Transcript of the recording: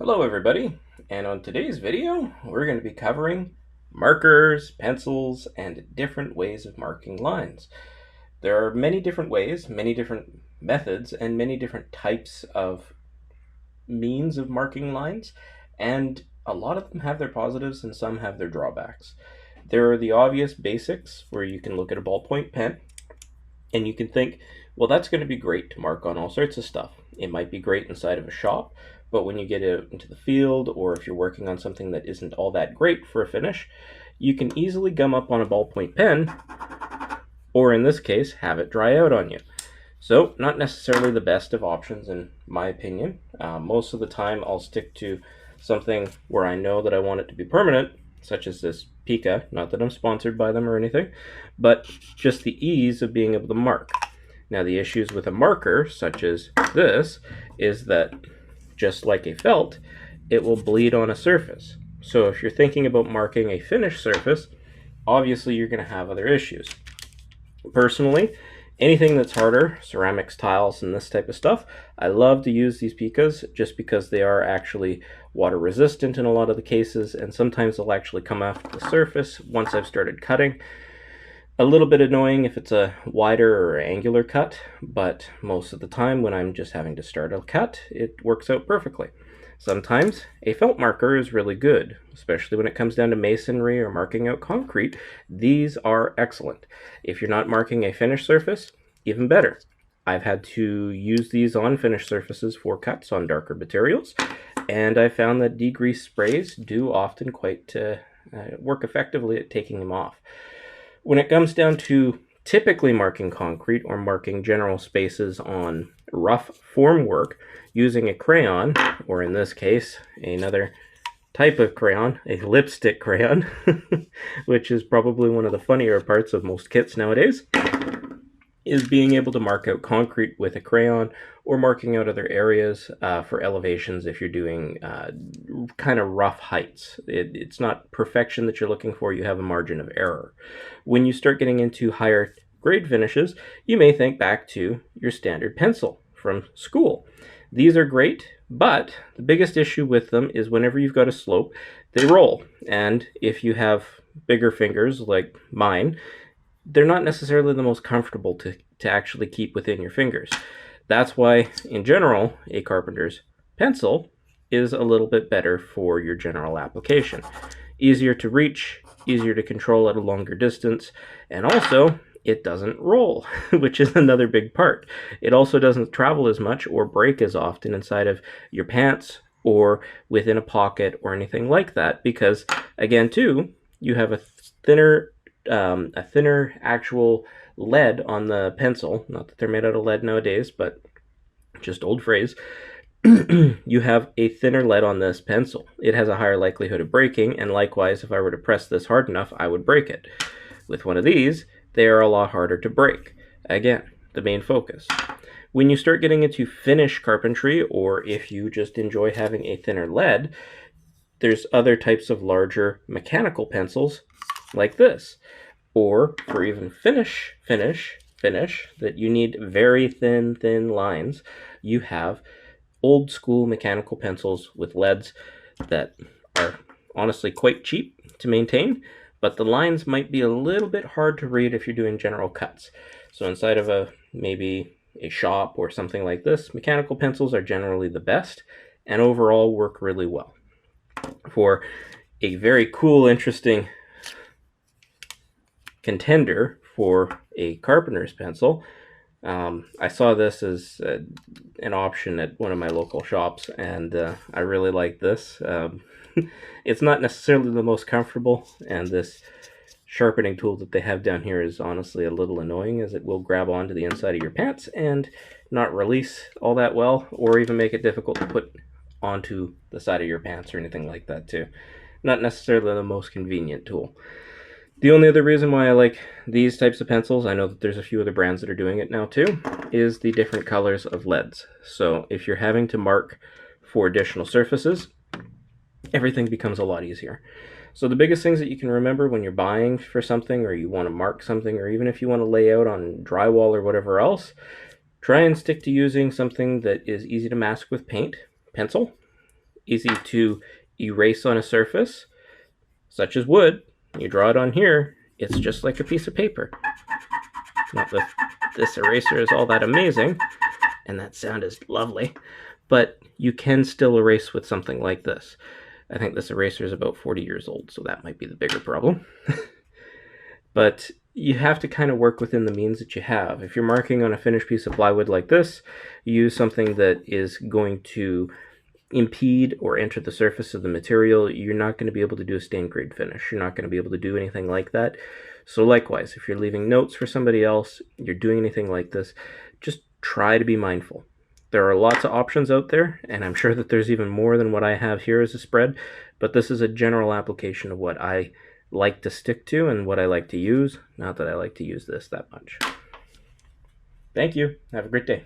Hello everybody, and on today's video we're going to be covering markers, pencils, and different ways of marking lines. There are many different ways, many different methods, and many different types of means of marking lines, and a lot of them have their positives and some have their drawbacks. There are the obvious basics where you can look at a ballpoint pen and you can think, well, that's going to be great to mark on all sorts of stuff. It might be great inside of a shop, but when you get out into the field, or if you're working on something that isn't all that great for a finish, you can easily gum up on a ballpoint pen, or in this case, have it dry out on you. So, not necessarily the best of options in my opinion. Most of the time, I'll stick to something where I know that I want it to be permanent, such as this Pika. Not that I'm sponsored by them or anything, but just the ease of being able to mark. Now, the issues with a marker, such as this, is that just like a felt, it will bleed on a surface. So if you're thinking about marking a finished surface, obviously you're going to have other issues. Personally, anything that's harder, ceramics, tiles, and this type of stuff, I love to use these Pikas just because they are actually water resistant in a lot of the cases, and sometimes they'll actually come off the surface once I've started cutting. A little bit annoying if it's a wider or angular cut, but most of the time when I'm just having to start a cut, it works out perfectly. Sometimes a felt marker is really good, especially when it comes down to masonry or marking out concrete. These are excellent. If you're not marking a finished surface, even better. I've had to use these on finished surfaces for cuts on darker materials, and I found that degrease sprays do often quite work effectively at taking them off. When it comes down to typically marking concrete or marking general spaces on rough form work using a crayon, or in this case, another type of crayon, a lipstick crayon, which is probably one of the funnier parts of most kits nowadays, is being able to mark out concrete with a crayon or marking out other areas for elevations if you're doing kind of rough heights. It's not perfection that you're looking for, you have a margin of error. When you start getting into higher grade finishes, you may think back to your standard pencil from school. These are great, but the biggest issue with them is whenever you've got a slope, they roll. And if you have bigger fingers like mine, they're not necessarily the most comfortable to actually keep within your fingers. That's why, in general, a carpenter's pencil is a little bit better for your general application. Easier to reach, easier to control at a longer distance, and also it doesn't roll, which is another big part. It also doesn't travel as much or break as often inside of your pants or within a pocket or anything like that, because again, too, you have a thinner actual lead on the pencil. Not that they're made out of lead nowadays, but just old phrase. You have a thinner lead on this pencil. It has a higher likelihood of breaking, and likewise, if I were to press this hard enough, I would break it. With one of these, they are a lot harder to break. Again, the main focus. When you start getting into finish carpentry, or if you just enjoy having a thinner lead, there's other types of larger mechanical pencils like this. Or for even finish that you need very thin lines, you have old school mechanical pencils with leads that are honestly quite cheap to maintain, but the lines might be a little bit hard to read if you're doing general cuts. So inside of maybe a shop or something like this, mechanical pencils are generally the best and overall work really well. For a very cool, interesting contender for a carpenter's pencil, I saw this as an option at one of my local shops, and I really like this. It's not necessarily the most comfortable, and this sharpening tool that they have down here is honestly a little annoying, as it will grab onto the inside of your pants and not release all that well, or even make it difficult to put onto the side of your pants or anything like that too. Not necessarily the most convenient tool. The only other reason why I like these types of pencils, I know that there's a few other brands that are doing it now too, is the different colors of leads. So if you're having to mark for additional surfaces, everything becomes a lot easier. So the biggest things that you can remember when you're buying for something, or you want to mark something, or even if you want to lay out on drywall or whatever else, try and stick to using something that is easy to mask with paint, pencil, easy to erase on a surface, such as wood. You draw it on here, it's just like a piece of paper. Not that this eraser is all that amazing, and that sound is lovely, but you can still erase with something like this. I think this eraser is about 40 years old, so that might be the bigger problem. But you have to kind of work within the means that you have. If you're marking on a finished piece of plywood like this, use something that is going to impede or enter the surface of the material. You're not going to be able to do a stain grade finish. You're not going to be able to do anything like that. So likewise, if you're leaving notes for somebody else, you're doing anything like this, just try to be mindful. There are lots of options out there, and I'm sure that there's even more than what I have here as a spread, but this is a general application of what I like to stick to and what I like to use. Not that I like to use this that much. Thank you. Have a great day.